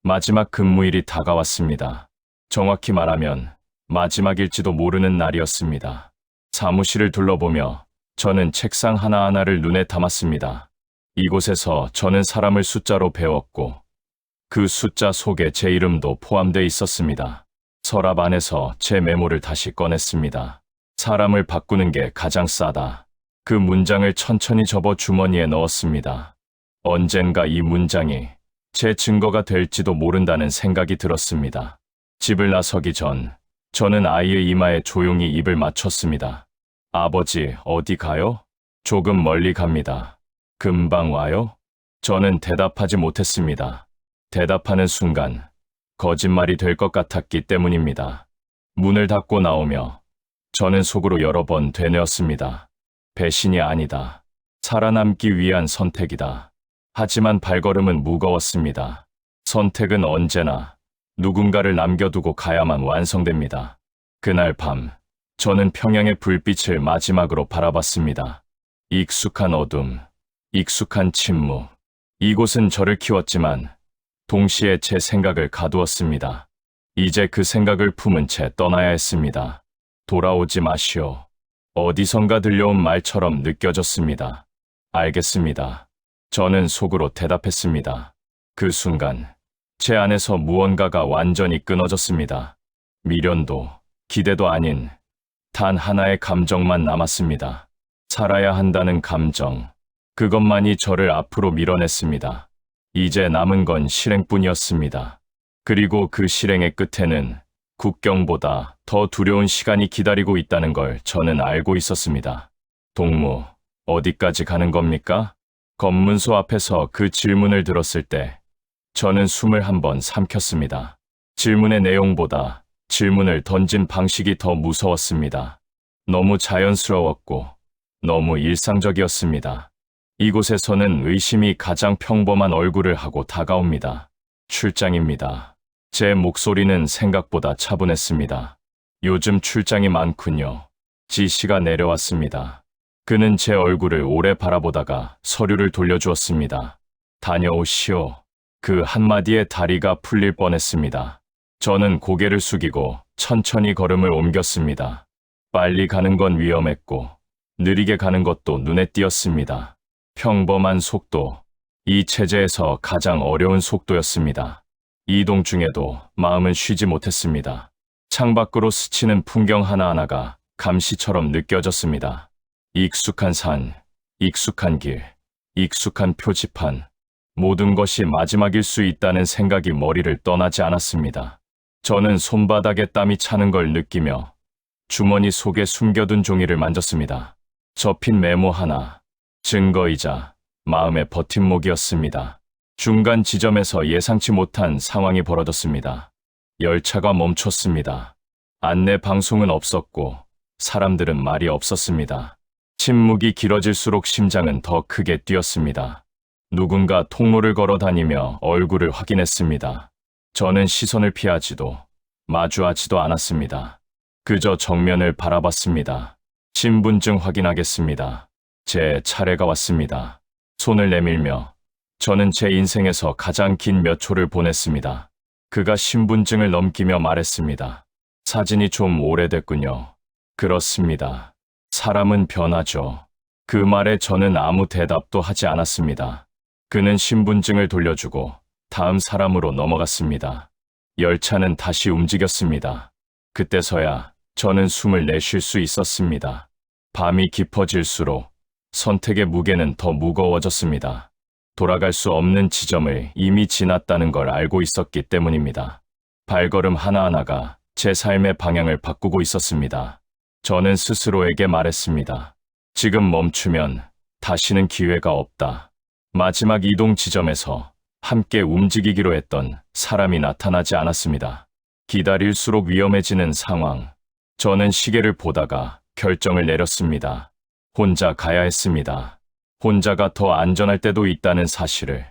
마지막 근무일이 다가왔습니다. 정확히 말하면 마지막일지도 모르는 날이었습니다. 사무실을 둘러보며 저는 책상 하나하나를 눈에 담았습니다. 이곳에서 저는 사람을 숫자로 배웠고 그 숫자 속에 제 이름도 포함되어 있었습니다. 서랍 안에서 제 메모를 다시 꺼냈습니다. 사람을 바꾸는 게 가장 싸다. 그 문장을 천천히 접어 주머니에 넣었습니다. 언젠가 이 문장이 제 증거가 될지도 모른다는 생각이 들었습니다. 집을 나서기 전 저는 아이의 이마에 조용히 입을 맞췄습니다. 아버지, 어디 가요? 조금 멀리 갑니다. 금방 와요? 저는 대답하지 못했습니다. 대답하는 순간 거짓말이 될 것 같았기 때문입니다. 문을 닫고 나오며 저는 속으로 여러 번 되뇌었습니다. 배신이 아니다. 살아남기 위한 선택이다. 하지만 발걸음은 무거웠습니다. 선택은 언제나 누군가를 남겨두고 가야만 완성됩니다. 그날 밤, 저는 평양의 불빛을 마지막으로 바라봤습니다. 익숙한 어둠, 익숙한 침묵. 이곳은 저를 키웠지만 동시에 제 생각을 가두었습니다. 이제 그 생각을 품은 채 떠나야 했습니다. 돌아오지 마시오. 어디선가 들려온 말처럼 느껴졌습니다. 알겠습니다. 저는 속으로 대답했습니다. 그 순간 제 안에서 무언가가 완전히 끊어졌습니다. 미련도 기대도 아닌 단 하나의 감정만 남았습니다. 살아야 한다는 감정. 그것만이 저를 앞으로 밀어냈습니다. 이제 남은 건 실행뿐이었습니다. 그리고 그 실행의 끝에는 국경보다 더 두려운 시간이 기다리고 있다는 걸 저는 알고 있었습니다. 동무, 어디까지 가는 겁니까? 검문소 앞에서 그 질문을 들었을 때 저는 숨을 한번 삼켰습니다. 질문의 내용보다 질문을 던진 방식이 더 무서웠습니다. 너무 자연스러웠고 너무 일상적이었습니다. 이곳에서는 의심이 가장 평범한 얼굴을 하고 다가옵니다. 출장입니다. 제 목소리는 생각보다 차분했습니다. 요즘 출장이 많군요. 지시가 내려왔습니다. 그는 제 얼굴을 오래 바라보다가 서류를 돌려주었습니다. 다녀오시오. 그 한마디에 다리가 풀릴 뻔했습니다. 저는 고개를 숙이고 천천히 걸음을 옮겼습니다. 빨리 가는 건 위험했고 느리게 가는 것도 눈에 띄었습니다. 평범한 속도, 이 체제에서 가장 어려운 속도였습니다. 이동 중에도 마음은 쉬지 못했습니다. 창밖으로 스치는 풍경 하나하나가 감시처럼 느껴졌습니다. 익숙한 산, 익숙한 길, 익숙한 표지판, 모든 것이 마지막일 수 있다는 생각이 머리를 떠나지 않았습니다. 저는 손바닥에 땀이 차는 걸 느끼며 주머니 속에 숨겨둔 종이를 만졌습니다. 접힌 메모 하나, 증거이자 마음의 버팀목이었습니다. 중간 지점에서 예상치 못한 상황이 벌어졌습니다. 열차가 멈췄습니다. 안내 방송은 없었고 사람들은 말이 없었습니다. 침묵이 길어질수록 심장은 더 크게 뛰었습니다. 누군가 통로를 걸어 다니며 얼굴을 확인했습니다. 저는 시선을 피하지도 마주하지도 않았습니다. 그저 정면을 바라봤습니다. 신분증 확인하겠습니다. 제 차례가 왔습니다. 손을 내밀며 저는 제 인생에서 가장 긴 몇 초를 보냈습니다. 그가 신분증을 넘기며 말했습니다. 사진이 좀 오래됐군요. 그렇습니다. 사람은 변하죠. 그 말에 저는 아무 대답도 하지 않았습니다. 그는 신분증을 돌려주고 다음 사람으로 넘어갔습니다. 열차는 다시 움직였습니다. 그때서야 저는 숨을 내쉴 수 있었습니다. 밤이 깊어질수록 선택의 무게는 더 무거워졌습니다. 돌아갈 수 없는 지점을 이미 지났다는 걸 알고 있었기 때문입니다. 발걸음 하나하나가 제 삶의 방향을 바꾸고 있었습니다. 저는 스스로에게 말했습니다. 지금 멈추면 다시는 기회가 없다. 마지막 이동 지점에서 함께 움직이기로 했던 사람이 나타나지 않았습니다. 기다릴수록 위험해지는 상황. 저는 시계를 보다가 결정을 내렸습니다. 혼자 가야 했습니다. 혼자가 더 안전할 때도 있다는 사실을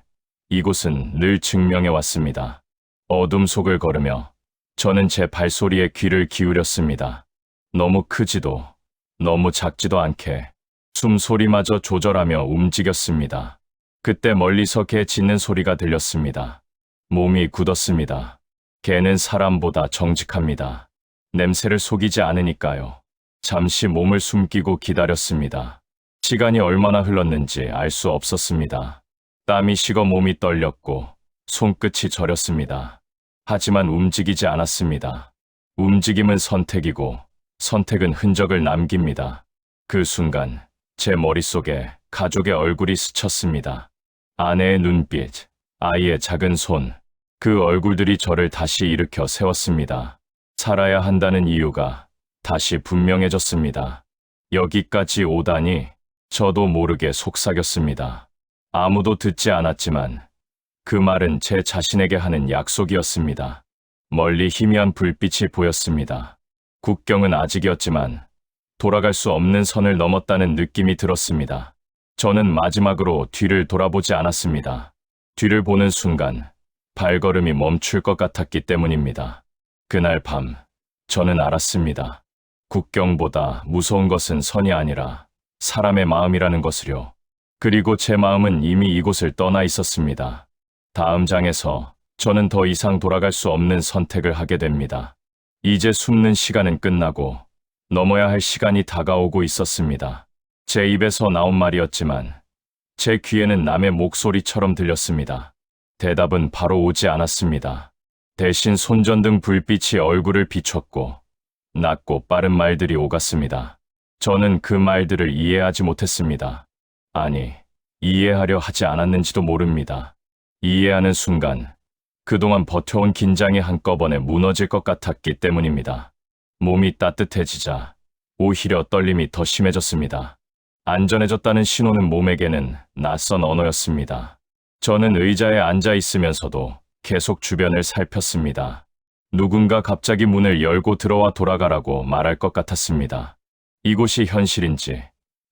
이곳은 늘 증명해 왔습니다. 어둠 속을 걸으며 저는 제 발소리에 귀를 기울였습니다. 너무 크지도 너무 작지도 않게 숨소리마저 조절하며 움직였습니다. 그때 멀리서 개 짖는 소리가 들렸습니다. 몸이 굳었습니다. 개는 사람보다 정직합니다. 냄새를 속이지 않으니까요. 잠시 몸을 숨기고 기다렸습니다. 시간이 얼마나 흘렀는지 알 수 없었습니다. 땀이 식어 몸이 떨렸고 손끝이 저렸습니다. 하지만 움직이지 않았습니다. 움직임은 선택이고 선택은 흔적을 남깁니다. 그 순간 제 머릿속에 가족의 얼굴이 스쳤습니다. 아내의 눈빛, 아이의 작은 손, 그 얼굴들이 저를 다시 일으켜 세웠습니다. 살아야 한다는 이유가 다시 분명해졌습니다. 여기까지 오다니 저도 모르게 속삭였습니다. 아무도 듣지 않았지만 그 말은 제 자신에게 하는 약속이었습니다. 멀리 희미한 불빛이 보였습니다. 국경은 아직이었지만 돌아갈 수 없는 선을 넘었다는 느낌이 들었습니다. 저는 마지막으로 뒤를 돌아보지 않았습니다. 뒤를 보는 순간 발걸음이 멈출 것 같았기 때문입니다. 그날 밤 저는 알았습니다. 국경보다 무서운 것은 선이 아니라 사람의 마음이라는 것을요. 그리고 제 마음은 이미 이곳을 떠나 있었습니다. 다음 장에서 저는 더 이상 돌아갈 수 없는 선택을 하게 됩니다. 이제 숨는 시간은 끝나고 넘어야 할 시간이 다가오고 있었습니다. 제 입에서 나온 말이었지만 제 귀에는 남의 목소리처럼 들렸습니다. 대답은 바로 오지 않았습니다. 대신 손전등 불빛이 얼굴을 비췄고 낮고 빠른 말들이 오갔습니다. 저는 그 말들을 이해하지 못했습니다. 아니, 이해하려 하지 않았는지도 모릅니다. 이해하는 순간 그동안 버텨온 긴장이 한꺼번에 무너질 것 같았기 때문입니다. 몸이 따뜻해지자 오히려 떨림이 더 심해졌습니다. 안전해졌다는 신호는 몸에게는 낯선 언어였습니다. 저는 의자에 앉아 있으면서도 계속 주변을 살폈습니다. 누군가 갑자기 문을 열고 들어와 돌아가라고 말할 것 같았습니다. 이곳이 현실인지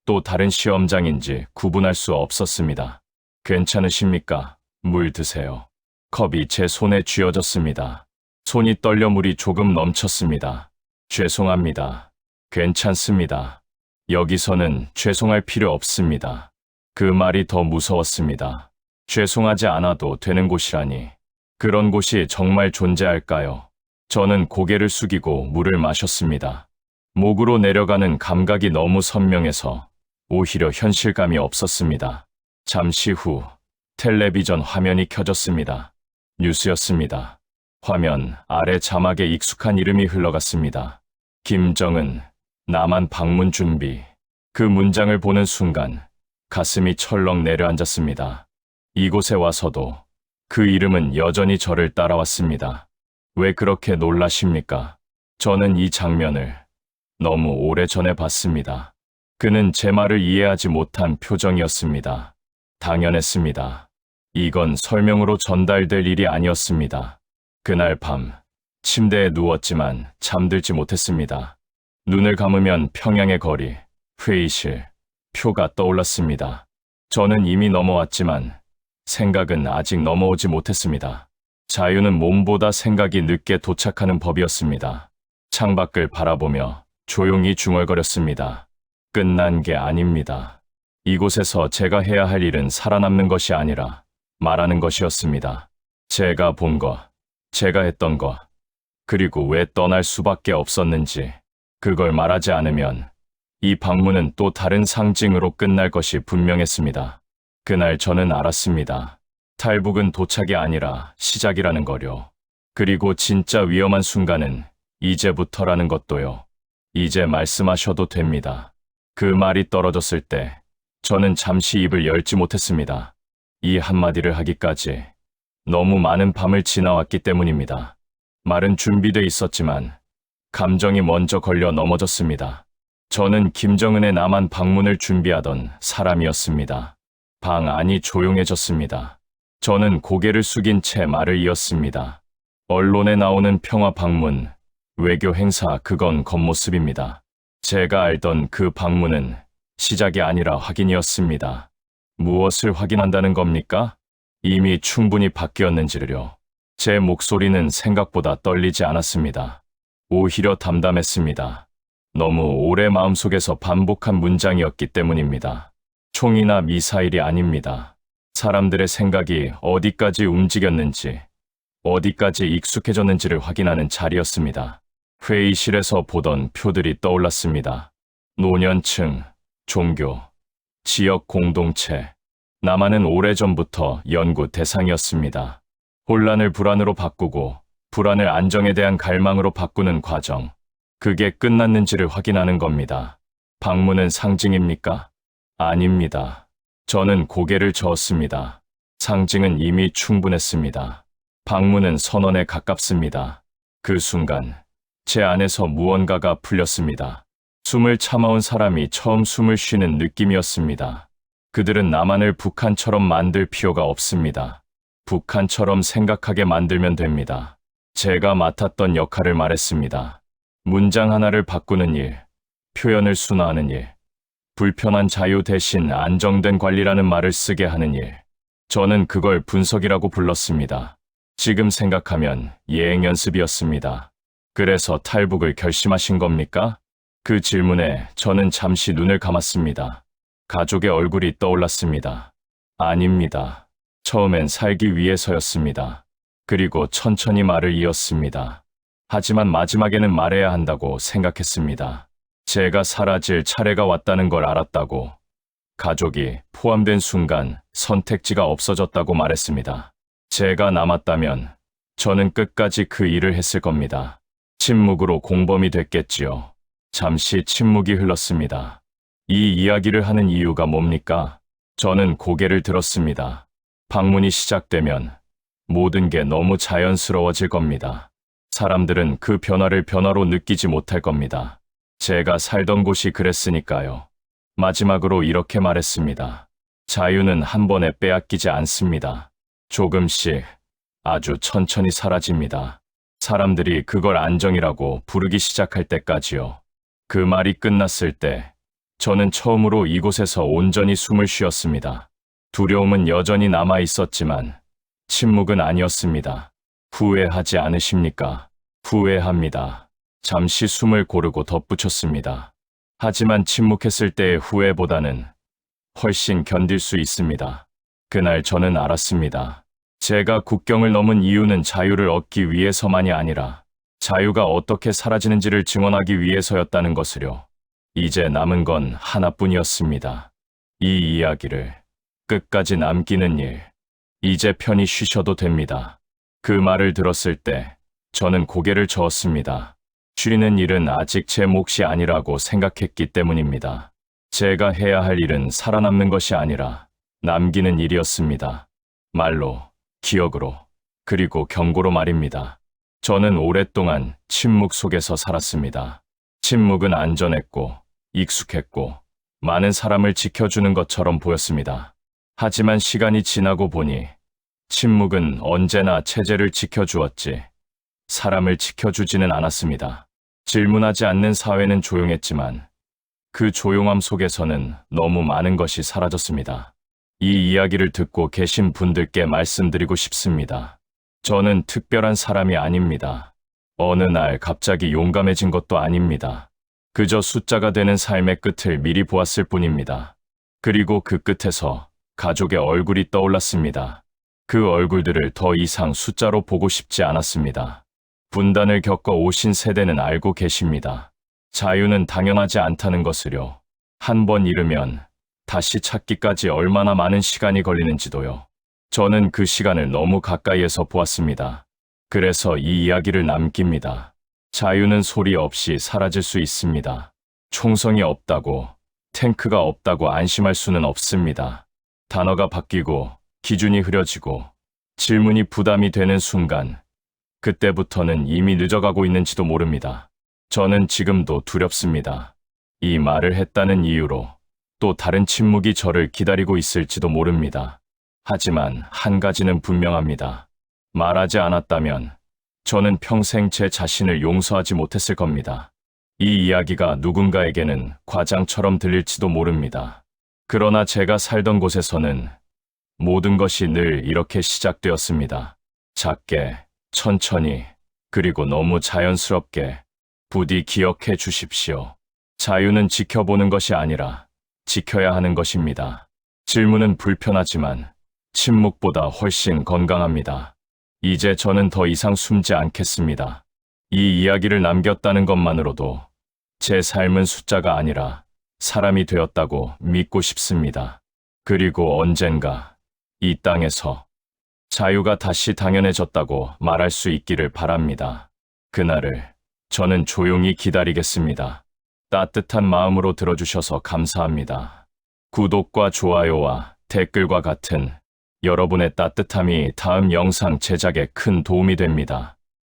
또 다른 시험장인지 구분할 수 없었습니다. 괜찮으십니까? 물 드세요. 컵이 제 손에 쥐어졌습니다. 손이 떨려 물이 조금 넘쳤습니다. 죄송합니다. 괜찮습니다. 여기서는 죄송할 필요 없습니다. 그 말이 더 무서웠습니다. 죄송하지 않아도 되는 곳이라니. 그런 곳이 정말 존재할까요? 저는 고개를 숙이고 물을 마셨습니다. 목으로 내려가는 감각이 너무 선명해서 오히려 현실감이 없었습니다. 잠시 후 텔레비전 화면이 켜졌습니다. 뉴스였습니다. 화면 아래 자막에 익숙한 이름이 흘러갔습니다. 김정은, 남한 방문 준비. 그 문장을 보는 순간 가슴이 철렁 내려앉았습니다. 이곳에 와서도 그 이름은 여전히 저를 따라왔습니다. 왜 그렇게 놀라십니까? 저는 이 장면을 너무 오래전에 봤습니다. 그는 제 말을 이해하지 못한 표정이었습니다. 당연했습니다. 이건 설명으로 전달될 일이 아니었습니다. 그날 밤 침대에 누웠지만 잠들지 못했습니다. 눈을 감으면 평양의 거리, 회의실, 표가 떠올랐습니다. 저는 이미 넘어왔지만 생각은 아직 넘어오지 못했습니다. 자유는 몸보다 생각이 늦게 도착하는 법이었습니다. 창밖을 바라보며 조용히 중얼거렸습니다. 끝난 게 아닙니다. 이곳에서 제가 해야 할 일은 살아남는 것이 아니라 말하는 것이었습니다. 제가 본 것, 제가 했던 것, 그리고 왜 떠날 수밖에 없었는지 그걸 말하지 않으면 이 방문은 또 다른 상징으로 끝날 것이 분명했습니다. 그날 저는 알았습니다. 탈북은 도착이 아니라 시작이라는 거요. 그리고 진짜 위험한 순간은 이제부터라는 것도요. 이제 말씀하셔도 됩니다. 그 말이 떨어졌을 때 저는 잠시 입을 열지 못했습니다. 이 한마디를 하기까지 너무 많은 밤을 지나왔기 때문입니다. 말은 준비돼 있었지만 감정이 먼저 걸려 넘어졌습니다. 저는 김정은의 남한 방문을 준비하던 사람이었습니다. 방 안이 조용해졌습니다. 저는 고개를 숙인 채 말을 이었습니다. 언론에 나오는 평화 방문, 외교 행사 그건 겉모습입니다. 제가 알던 그 방문은 시작이 아니라 확인이었습니다. 무엇을 확인한다는 겁니까? 이미 충분히 바뀌었는지를요. 제 목소리는 생각보다 떨리지 않았습니다. 오히려 담담했습니다. 너무 오래 마음속에서 반복한 문장이었기 때문입니다. 총이나 미사일이 아닙니다. 사람들의 생각이 어디까지 움직였는지, 어디까지 익숙해졌는지를 확인하는 자리였습니다. 회의실에서 보던 표들이 떠올랐습니다. 노년층, 종교, 지역 공동체. 남한은 오래전부터 연구 대상이었습니다. 혼란을 불안으로 바꾸고 불안을 안정에 대한 갈망으로 바꾸는 과정. 그게 끝났는지를 확인하는 겁니다. 방문은 상징입니까? 아닙니다. 저는 고개를 저었습니다. 상징은 이미 충분했습니다. 방문은 선언에 가깝습니다. 그 순간 제 안에서 무언가가 풀렸습니다. 숨을 참아온 사람이 처음 숨을 쉬는 느낌이었습니다. 그들은 남한을 북한처럼 만들 필요가 없습니다. 북한처럼 생각하게 만들면 됩니다. 제가 맡았던 역할을 말했습니다. 문장 하나를 바꾸는 일, 표현을 순화하는 일, 불편한 자유 대신 안정된 관리라는 말을 쓰게 하는 일. 저는 그걸 분석이라고 불렀습니다. 지금 생각하면 예행 연습이었습니다. 그래서 탈북을 결심하신 겁니까? 그 질문에 저는 잠시 눈을 감았습니다. 가족의 얼굴이 떠올랐습니다. 아닙니다. 처음엔 살기 위해서였습니다. 그리고 천천히 말을 이었습니다. 하지만 마지막에는 말해야 한다고 생각했습니다. 제가 사라질 차례가 왔다는 걸 알았다고. 가족이 포함된 순간 선택지가 없어졌다고 말했습니다. 제가 남았다면 저는 끝까지 그 일을 했을 겁니다. 침묵으로 공범이 됐겠지요. 잠시 침묵이 흘렀습니다. 이 이야기를 하는 이유가 뭡니까? 저는 고개를 들었습니다. 방문이 시작되면 모든 게 너무 자연스러워질 겁니다. 사람들은 그 변화를 변화로 느끼지 못할 겁니다. 제가 살던 곳이 그랬으니까요. 마지막으로 이렇게 말했습니다. 자유는 한 번에 빼앗기지 않습니다. 조금씩, 아주 천천히 사라집니다. 사람들이 그걸 안정이라고 부르기 시작할 때까지요. 그 말이 끝났을 때 저는 처음으로 이곳에서 온전히 숨을 쉬었습니다. 두려움은 여전히 남아 있었지만 침묵은 아니었습니다. 후회하지 않으십니까? 후회합니다. 잠시 숨을 고르고 덧붙였습니다. 하지만 침묵했을 때의 후회보다는 훨씬 견딜 수 있습니다. 그날 저는 알았습니다. 제가 국경을 넘은 이유는 자유를 얻기 위해서만이 아니라 자유가 어떻게 사라지는지를 증언하기 위해서였다는 것을요. 이제 남은 건 하나뿐이었습니다. 이 이야기를 끝까지 남기는 일. 이제 편히 쉬셔도 됩니다. 그 말을 들었을 때 저는 고개를 저었습니다. 쉬는 일은 아직 제 몫이 아니라고 생각했기 때문입니다. 제가 해야 할 일은 살아남는 것이 아니라 남기는 일이었습니다. 말로, 기억으로, 그리고 경고로 말입니다. 저는 오랫동안 침묵 속에서 살았습니다. 침묵은 안전했고, 익숙했고, 많은 사람을 지켜주는 것처럼 보였습니다. 하지만 시간이 지나고 보니 침묵은 언제나 체제를 지켜주었지 사람을 지켜주지는 않았습니다. 질문하지 않는 사회는 조용했지만 그 조용함 속에서는 너무 많은 것이 사라졌습니다. 이 이야기를 듣고 계신 분들께 말씀드리고 싶습니다. 저는 특별한 사람이 아닙니다. 어느 날 갑자기 용감해진 것도 아닙니다. 그저 숫자가 되는 삶의 끝을 미리 보았을 뿐입니다. 그리고 그 끝에서 가족의 얼굴이 떠올랐습니다. 그 얼굴들을 더 이상 숫자로 보고 싶지 않았습니다. 분단을 겪어 오신 세대는 알고 계십니다. 자유는 당연하지 않다는 것을요. 한 번 잃으면 다시 찾기까지 얼마나 많은 시간이 걸리는지도요. 저는 그 시간을 너무 가까이에서 보았습니다. 그래서 이 이야기를 남깁니다. 자유는 소리 없이 사라질 수 있습니다. 총성이 없다고, 탱크가 없다고 안심할 수는 없습니다. 단어가 바뀌고 기준이 흐려지고 질문이 부담이 되는 순간, 그때부터는 이미 늦어가고 있는지도 모릅니다. 저는 지금도 두렵습니다. 이 말을 했다는 이유로 또 다른 침묵이 저를 기다리고 있을지도 모릅니다. 하지만 한 가지는 분명합니다. 말하지 않았다면 저는 평생 제 자신을 용서하지 못했을 겁니다. 이 이야기가 누군가에게는 과장처럼 들릴지도 모릅니다. 그러나 제가 살던 곳에서는 모든 것이 늘 이렇게 시작되었습니다. 작게, 천천히, 그리고 너무 자연스럽게. 부디 기억해 주십시오. 자유는 지켜보는 것이 아니라 지켜야 하는 것입니다. 질문은 불편하지만 침묵보다 훨씬 건강합니다. 이제 저는 더 이상 숨지 않겠습니다. 이 이야기를 남겼다는 것만으로도 제 삶은 숫자가 아니라 사람이 되었다고 믿고 싶습니다. 그리고 언젠가 이 땅에서 자유가 다시 당연해졌다고 말할 수 있기를 바랍니다. 그날을 저는 조용히 기다리겠습니다. 따뜻한 마음으로 들어주셔서 감사합니다. 구독과 좋아요와 댓글과 같은 여러분의 따뜻함이 다음 영상 제작에 큰 도움이 됩니다.